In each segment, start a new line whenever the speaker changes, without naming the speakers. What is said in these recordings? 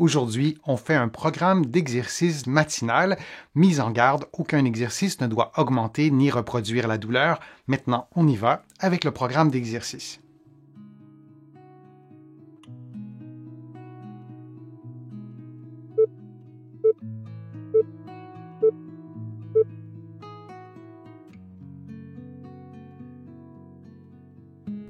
Aujourd'hui, on fait un programme d'exercice matinal. Mise en garde, aucun exercice ne doit augmenter ni reproduire la douleur. Maintenant, on y va avec le programme d'exercice.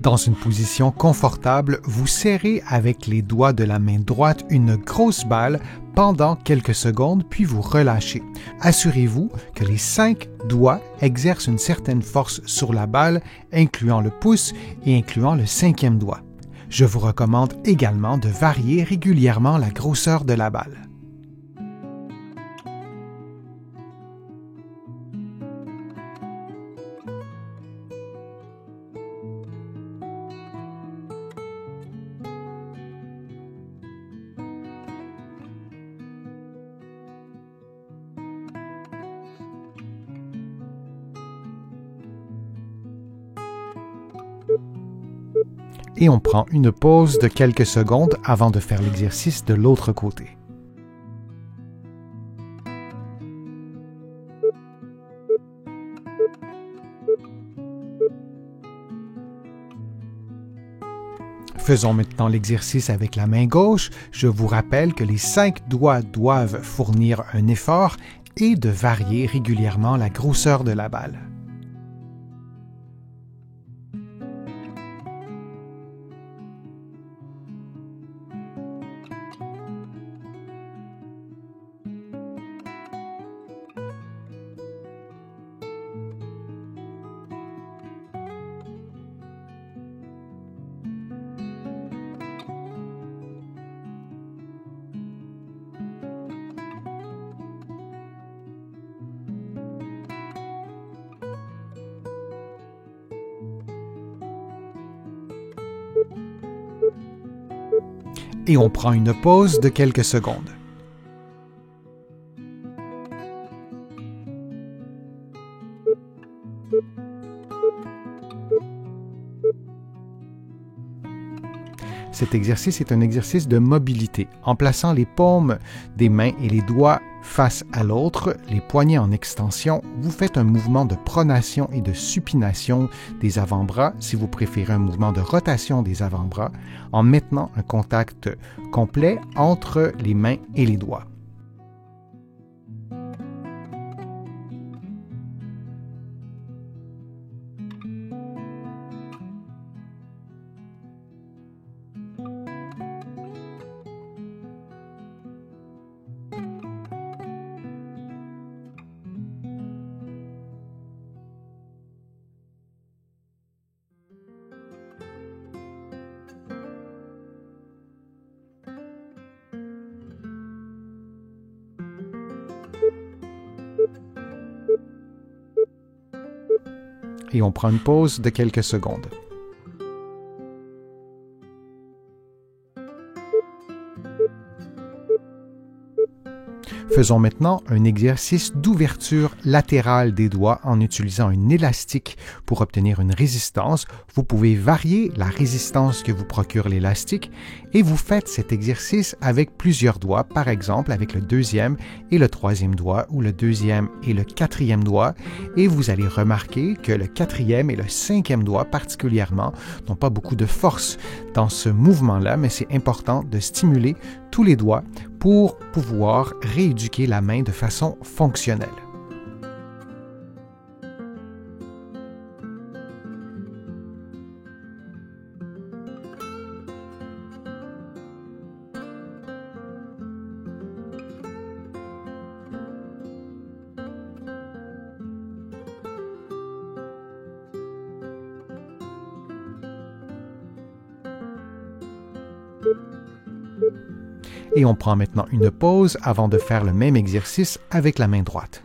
Dans une position confortable, vous serrez avec les doigts de la main droite une grosse balle pendant quelques secondes, puis vous relâchez. Assurez-vous que les 5 doigts exercent une certaine force sur la balle, incluant le pouce et incluant le 5e doigt. Je vous recommande également de varier régulièrement la grosseur de la balle. Et on prend une pause de quelques secondes avant de faire l'exercice de l'autre côté. Faisons maintenant l'exercice avec la main gauche. Je vous rappelle que les 5 doigts doivent fournir un effort et de varier régulièrement la grosseur de la balle. Et on prend une pause de quelques secondes. Cet exercice est un exercice de mobilité. En plaçant les paumes des mains et les doigts face à l'autre, les poignets en extension, vous faites un mouvement de pronation et de supination des avant-bras, si vous préférez un mouvement de rotation des avant-bras, en maintenant un contact complet entre les mains et les doigts. Et on prend une pause de quelques secondes. Faisons maintenant un exercice d'ouverture latérale des doigts en utilisant un élastique pour obtenir une résistance. Vous pouvez varier la résistance que vous procure l'élastique et vous faites cet exercice avec plusieurs doigts, par exemple avec le 2e et le 3e doigt ou le 2e et le 4e doigt. Et vous allez remarquer que le 4e et le 5e doigt particulièrement n'ont pas beaucoup de force dans ce mouvement-là, mais c'est important de stimuler tous les doigts pour pouvoir rééduquer la main de façon fonctionnelle. Et on prend maintenant une pause avant de faire le même exercice avec la main droite.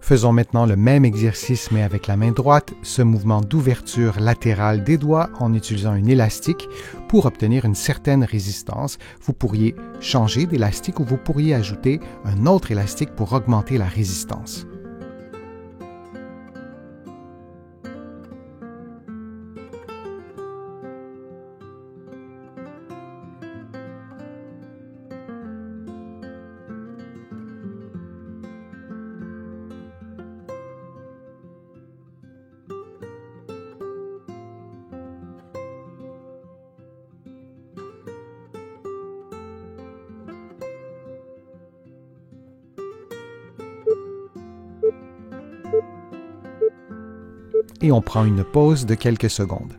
Faisons maintenant le même exercice mais avec la main droite, ce mouvement d'ouverture latérale des doigts en utilisant un élastique pour obtenir une certaine résistance. Vous pourriez changer d'élastique ou vous pourriez ajouter un autre élastique pour augmenter la résistance. Et on prend une pause de quelques secondes.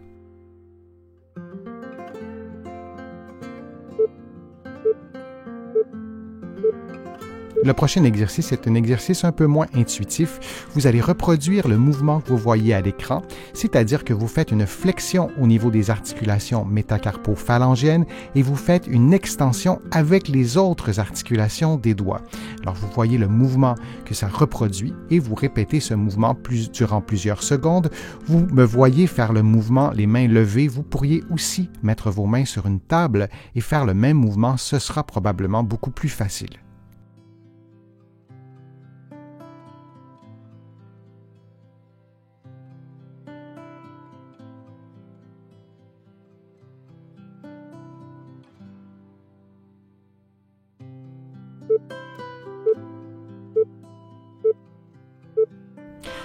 Le prochain exercice est un exercice un peu moins intuitif. Vous allez reproduire le mouvement que vous voyez à l'écran, c'est-à-dire que vous faites une flexion au niveau des articulations métacarpophalangiennes et vous faites une extension avec les autres articulations des doigts. Alors vous voyez le mouvement que ça reproduit et vous répétez ce mouvement durant plusieurs secondes. Vous me voyez faire le mouvement, les mains levées. Vous pourriez aussi mettre vos mains sur une table et faire le même mouvement. Ce sera probablement beaucoup plus facile.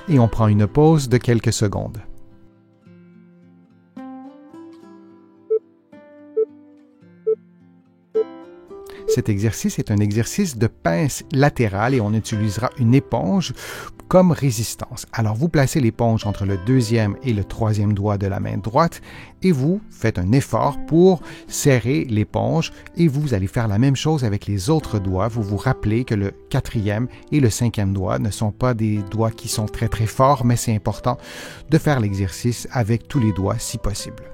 Et on prend une pause de quelques secondes. Cet exercice est un exercice de pince latérale et on utilisera une éponge comme résistance. Alors vous placez l'éponge entre le deuxième et le troisième doigt de la main droite et vous faites un effort pour serrer l'éponge et vous allez faire la même chose avec les autres doigts. Vous vous rappelez que le quatrième et le cinquième doigt ne sont pas des doigts qui sont très très forts, mais c'est important de faire l'exercice avec tous les doigts si possible.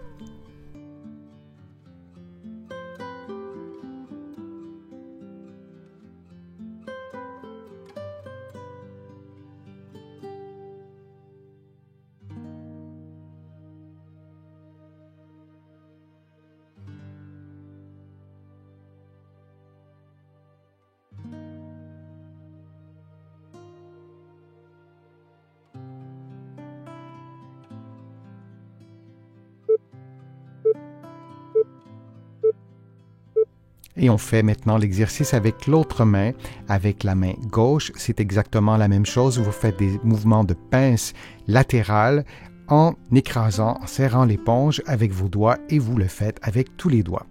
Et on fait maintenant l'exercice avec l'autre main, avec la main gauche. C'est exactement la même chose. Vous faites des mouvements de pince latérale en écrasant, en serrant l'éponge avec vos doigts et vous le faites avec tous les doigts.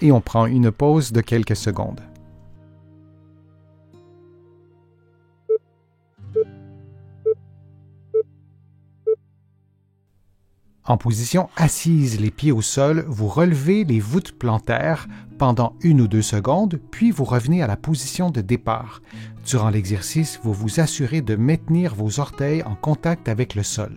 Et on prend une pause de quelques secondes. En position assise, les pieds au sol, vous relevez les voûtes plantaires pendant 1 ou 2 secondes, puis vous revenez à la position de départ. Durant l'exercice, vous vous assurez de maintenir vos orteils en contact avec le sol.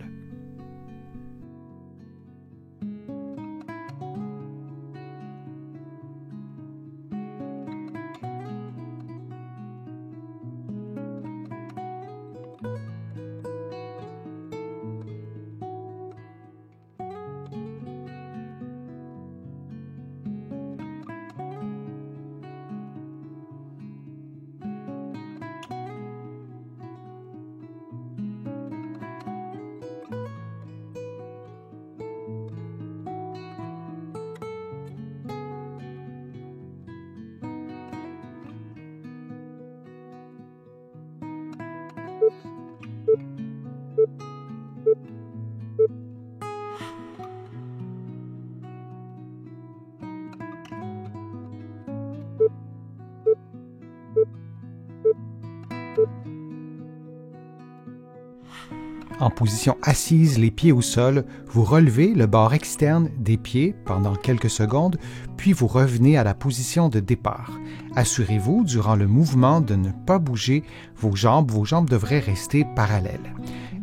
En position assise, les pieds au sol, vous relevez le bord externe des pieds pendant quelques secondes, puis vous revenez à la position de départ. Assurez-vous, durant le mouvement, de ne pas bouger vos jambes. Vos jambes devraient rester parallèles.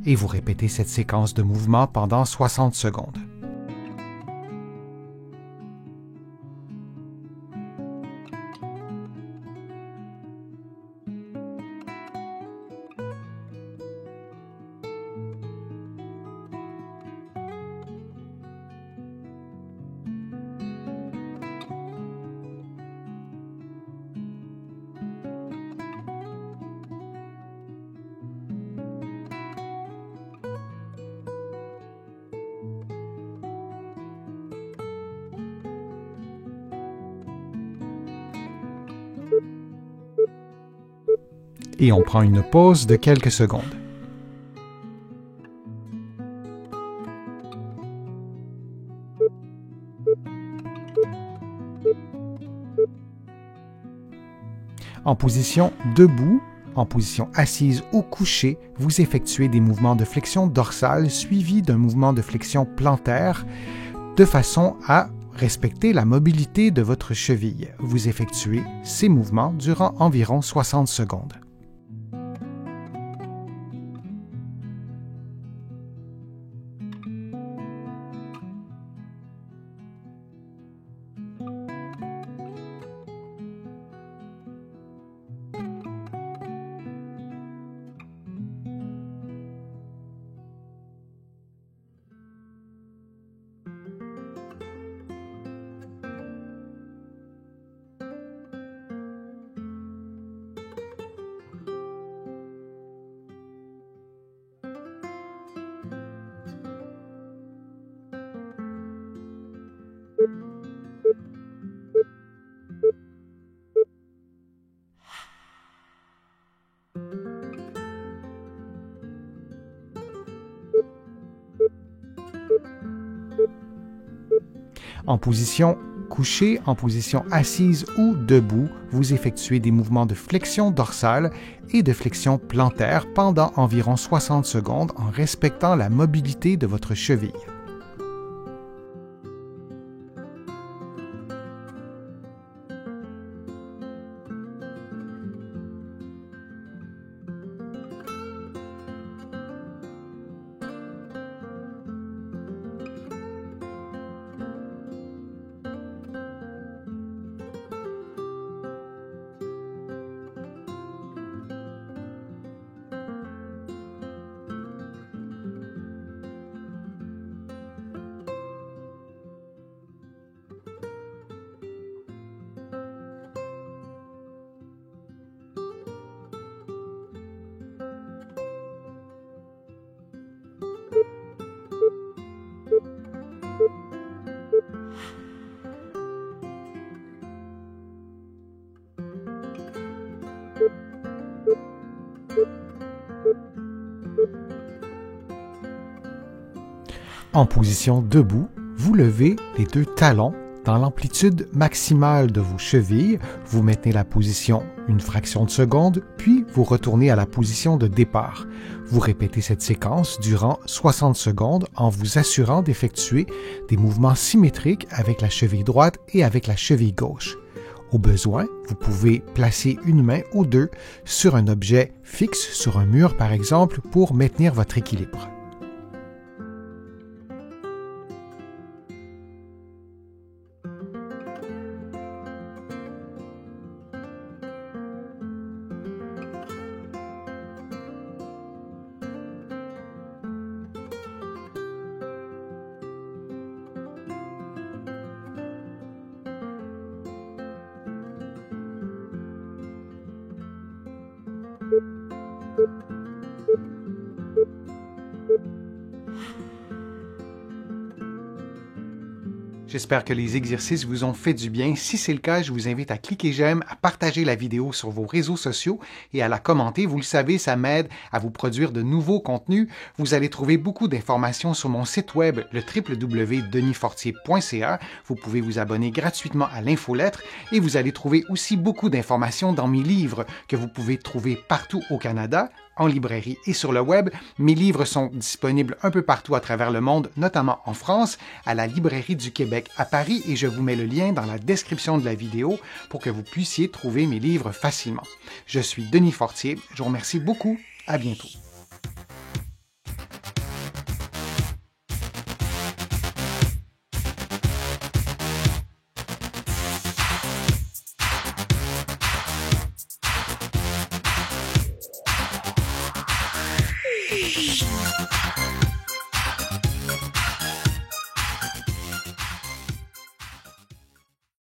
Et vous répétez cette séquence de mouvement pendant 60 secondes. Et on prend une pause de quelques secondes. En position debout, en position assise ou couchée, vous effectuez des mouvements de flexion dorsale suivis d'un mouvement de flexion plantaire de façon à respecter la mobilité de votre cheville. Vous effectuez ces mouvements durant environ 60 secondes. En position couchée, en position assise ou debout, vous effectuez des mouvements de flexion dorsale et de flexion plantaire pendant environ 60 secondes en respectant la mobilité de votre cheville. En position debout, vous levez les deux talons dans l'amplitude maximale de vos chevilles. Vous maintenez la position une fraction de seconde, puis vous retournez à la position de départ. Vous répétez cette séquence durant 60 secondes en vous assurant d'effectuer des mouvements symétriques avec la cheville droite et avec la cheville gauche. Au besoin, vous pouvez placer une main ou deux sur un objet fixe, sur un mur par exemple, pour maintenir votre équilibre. J'espère que les exercices vous ont fait du bien. Si c'est le cas, je vous invite à cliquer j'aime, à partager la vidéo sur vos réseaux sociaux et à la commenter. Vous le savez, ça m'aide à vous produire de nouveaux contenus. Vous allez trouver beaucoup d'informations sur mon site web, le www.denisfortier.ca. Vous pouvez vous abonner gratuitement à l'infolettre et vous allez trouver aussi beaucoup d'informations dans mes livres que vous pouvez trouver partout au Canada, en librairie et sur le web. Mes livres sont disponibles un peu partout à travers le monde, notamment en France, à la Librairie du Québec à Paris, et je vous mets le lien dans la description de la vidéo pour que vous puissiez trouver mes livres facilement. Je suis Denis Fortier, je vous remercie beaucoup, à bientôt.